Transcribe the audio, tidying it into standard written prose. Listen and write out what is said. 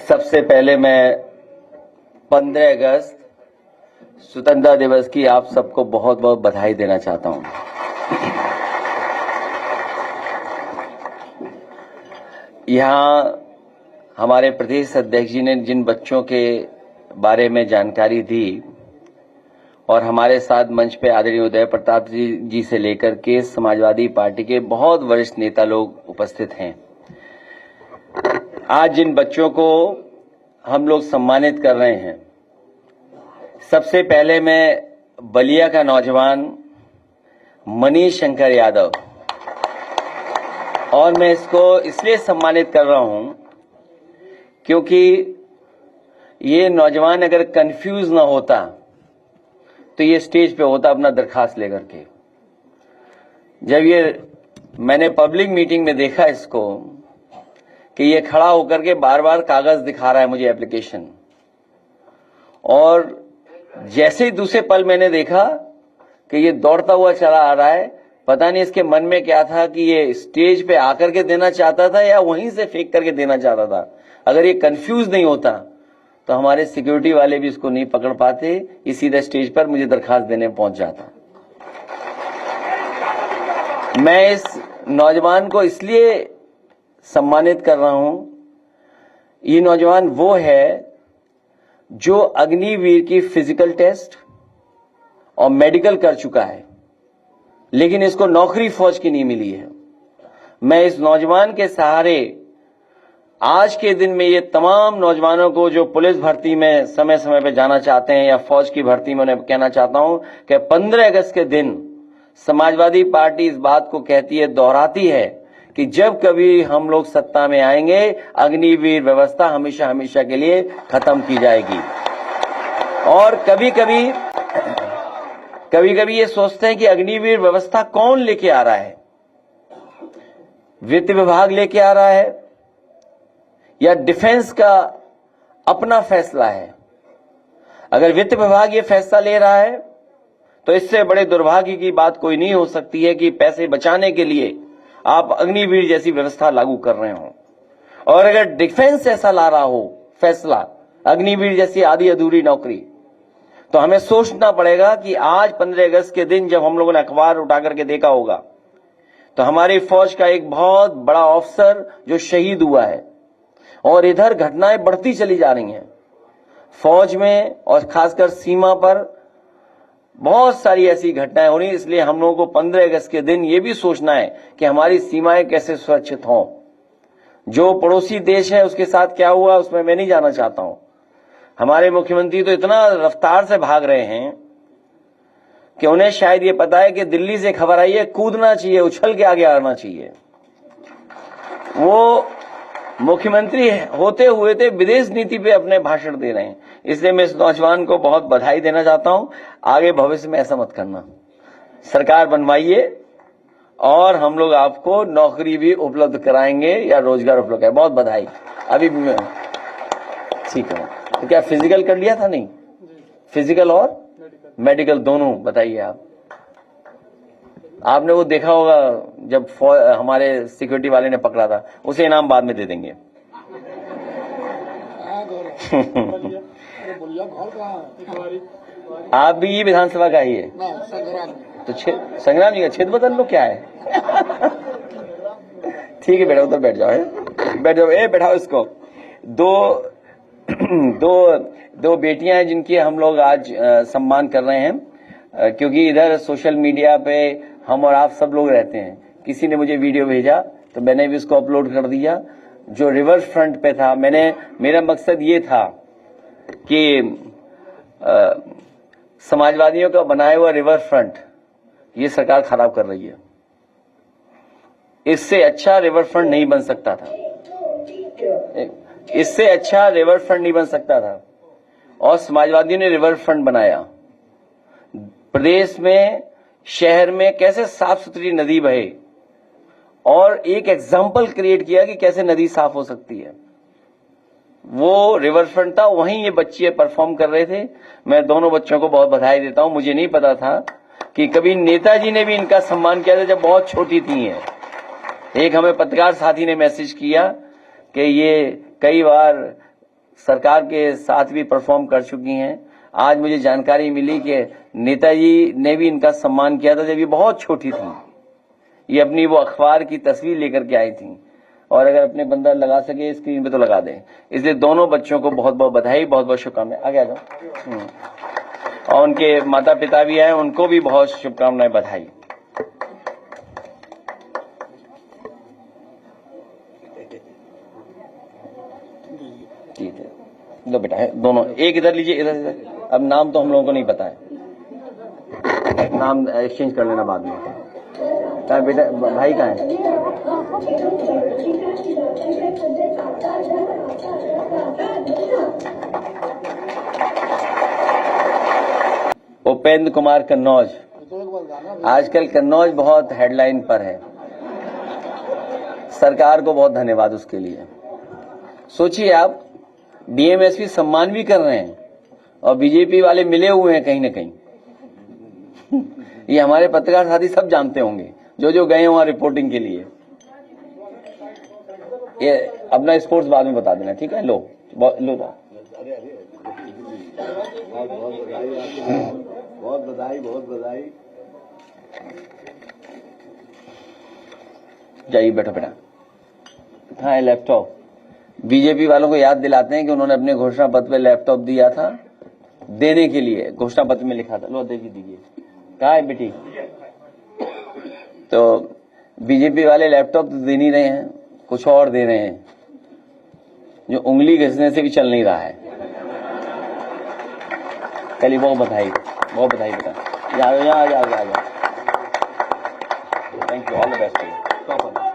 सबसे पहले मैं 15 अगस्त स्वतंत्रता दिवस की आप सबको बहुत बहुत बधाई देना चाहता हूं। यहां हमारे प्रदेश अध्यक्ष जी ने जिन बच्चों के बारे में जानकारी दी और हमारे साथ मंच पे आदरणीय उदय प्रताप जी से लेकर के समाजवादी पार्टी के बहुत वरिष्ठ नेता लोग उपस्थित हैं। आज जिन बच्चों को हम लोग सम्मानित कर रहे हैं, सबसे पहले मैं बलिया का नौजवान मनीष शंकर यादव, और मैं इसको इसलिए सम्मानित कर रहा हूं क्योंकि ये नौजवान अगर कंफ्यूज ना होता तो ये स्टेज पे होता अपना दरखास्त लेकर के। जब ये मैंने पब्लिक मीटिंग में देखा इसको कि ये खड़ा होकर के बार बार कागज दिखा रहा है मुझे एप्लीकेशन, और जैसे ही दूसरे पल मैंने देखा कि ये दौड़ता हुआ चला आ रहा है, पता नहीं इसके मन में क्या था कि ये स्टेज पे आकर के देना चाहता था या वहीं से फेंक करके देना चाहता था। अगर ये कंफ्यूज नहीं होता तो हमारे सिक्योरिटी वाले भी इसको नहीं पकड़ पाते, ये सीधा स्टेज पर मुझे दरखास्त देने पहुंच जाता। मैं इस नौजवान को इसलिए सम्मानित कर रहा हूं, ये नौजवान वो है जो अग्निवीर की फिजिकल टेस्ट और मेडिकल कर चुका है, लेकिन इसको नौकरी फौज की नहीं मिली है। मैं इस नौजवान के सहारे आज के दिन में ये तमाम नौजवानों को जो पुलिस भर्ती में समय समय पे जाना चाहते हैं या फौज की भर्ती में, उन्हें कहना चाहता हूं कि 15 अगस्त के दिन समाजवादी पार्टी इस बात को कहती है, दोहराती है कि जब कभी हम लोग सत्ता में आएंगे, अग्निवीर व्यवस्था हमेशा हमेशा के लिए खत्म की जाएगी। और कभी कभी ये सोचते हैं कि अग्निवीर व्यवस्था कौन लेके आ रहा है, वित्त विभाग लेके आ रहा है या डिफेंस का अपना फैसला है। अगर वित्त विभाग ये फैसला ले रहा है तो इससे बड़े दुर्भाग्य की बात कोई नहीं हो सकती है कि पैसे बचाने के लिए आप अग्निवीर जैसी व्यवस्था लागू कर रहे हो। और अगर डिफेंस ऐसा ला रहा हो फैसला, अग्निवीर जैसी आधी अधूरी नौकरी, तो हमें सोचना पड़ेगा कि आज 15 अगस्त के दिन जब हम लोगों ने अखबार उठा करके देखा होगा तो हमारी फौज का एक बहुत बड़ा ऑफिसर जो शहीद हुआ है, और इधर घटनाएं बढ़ती चली जा रही हैं फौज में, और खासकर सीमा पर बहुत सारी ऐसी घटनाएं हो रही। इसलिए हम लोगों को 15 अगस्त के दिन ये भी सोचना है कि हमारी सीमाएं कैसे सुरक्षित हों। जो पड़ोसी देश है उसके साथ क्या हुआ उसमें मैं नहीं जाना चाहता हूं। हमारे मुख्यमंत्री तो इतना रफ्तार से भाग रहे हैं कि उन्हें शायद ये पता है कि दिल्ली से खबर आई है, कूदना चाहिए, उछल के आगे आना चाहिए। वो मुख्यमंत्री होते हुए थे विदेश नीति पे अपने भाषण दे रहे हैं। इसलिए मैं इस नौजवान को बहुत बधाई देना चाहता हूं। आगे भविष्य में ऐसा मत करना, सरकार बनवाइए और हम लोग आपको नौकरी भी उपलब्ध कराएंगे या रोजगार उपलब्ध कराएंगे। बहुत बधाई। अभी ठीक है, तो क्या फिजिकल कर लिया था? नहीं, फिजिकल और मेडिकल दोनों। बताइए आपने वो देखा होगा जब हमारे सिक्योरिटी वाले ने पकड़ा था, उसे इनाम बाद में दे देंगे। आप भी ये विधानसभा का ही है तो संग्राम जी का क्षेत्र बदल लो, क्या है? ठीक है बेटा, उधर बैठ जाओ, बैठ जाओ, बैठाओ इसको। दो बेटियां हैं जिनकी हम लोग आज सम्मान कर रहे हैं, क्योंकि इधर सोशल मीडिया पे हम और आप सब लोग रहते हैं। किसी ने मुझे वीडियो भेजा तो मैंने भी उसको अपलोड कर दिया, जो रिवर फ्रंट पे था। मेरा मकसद ये था कि समाजवादियों का बनाया हुआ रिवर फ्रंट ये सरकार खराब कर रही है। इससे अच्छा रिवर फ्रंट नहीं बन सकता था, इससे अच्छा रिवर फ्रंट नहीं बन सकता था। और समाजवादियों ने रिवर फ्रंट बनाया। प्रदेश में, शहर में कैसे साफ सुथरी नदी बहे, और एक एग्जाम्पल क्रिएट किया कि कैसे नदी साफ हो सकती है। वो रिवर फ्रंट था, वहीं ये बच्चे परफॉर्म कर रहे थे। मैं दोनों बच्चों को बहुत बधाई देता हूं। मुझे नहीं पता था कि कभी नेताजी ने भी इनका सम्मान किया था जब बहुत छोटी थी हैं। एक हमें पत्रकार साथी ने मैसेज किया कि ये कई बार सरकार के साथ भी परफॉर्म कर चुकी हैं। आज मुझे जानकारी मिली कि नेताजी ने भी इनका सम्मान किया था जब ये बहुत छोटी थी। ये अपनी वो अखबार की तस्वीर लेकर के आई थी, और अगर अपने बंदा लगा सके स्क्रीन पे तो लगा दें। इसलिए दोनों बच्चों को बहुत बहुत बधाई, बहुत बहुत शुभकामनाएं। आगे आ जाओ। और उनके माता पिता भी आए, उनको भी बहुत शुभकामनाएं, बधाई। ठीक है, लो बेटा, है दोनों, एक इधर लीजिए, इधर। अब नाम तो हम लोगों को नहीं पता है, नाम एक्सचेंज कर लेना बाद में। कहाँ बेटा, भाई कहाँ है? उपेंद्र कुमार कन्नौज। आजकल कन्नौज बहुत हेडलाइन पर है, सरकार को बहुत धन्यवाद उसके लिए। सोचिए आप, डीएमएसपी सम्मान भी कर रहे हैं और बीजेपी वाले मिले हुए हैं कहीं ना कहीं। ये हमारे पत्रकार साथी सब जानते होंगे जो जो गए वहां रिपोर्टिंग के लिए। ये अपना स्पोर्ट्स बाद में बता देना, ठीक है? लो लो, बहुत बधाई, बहुत बधाई। जाइए, बैठो बेटा। हाँ, लैपटॉप बीजेपी वालों को याद दिलाते हैं कि उन्होंने अपने घोषणा पत्र पे लैपटॉप दिया था, देने के लिए घोषणा पत्र में लिखा था। लो दीजिए। कहाँ है बेटी? तो बीजेपी वाले लैपटॉप तो दे नहीं रहे हैं, कुछ और दे रहे हैं जो उंगली घिसने से भी चल नहीं रहा है। चलिए, बहुत बधाई बेटा। यहाँ। Thank you, all the best. Topper.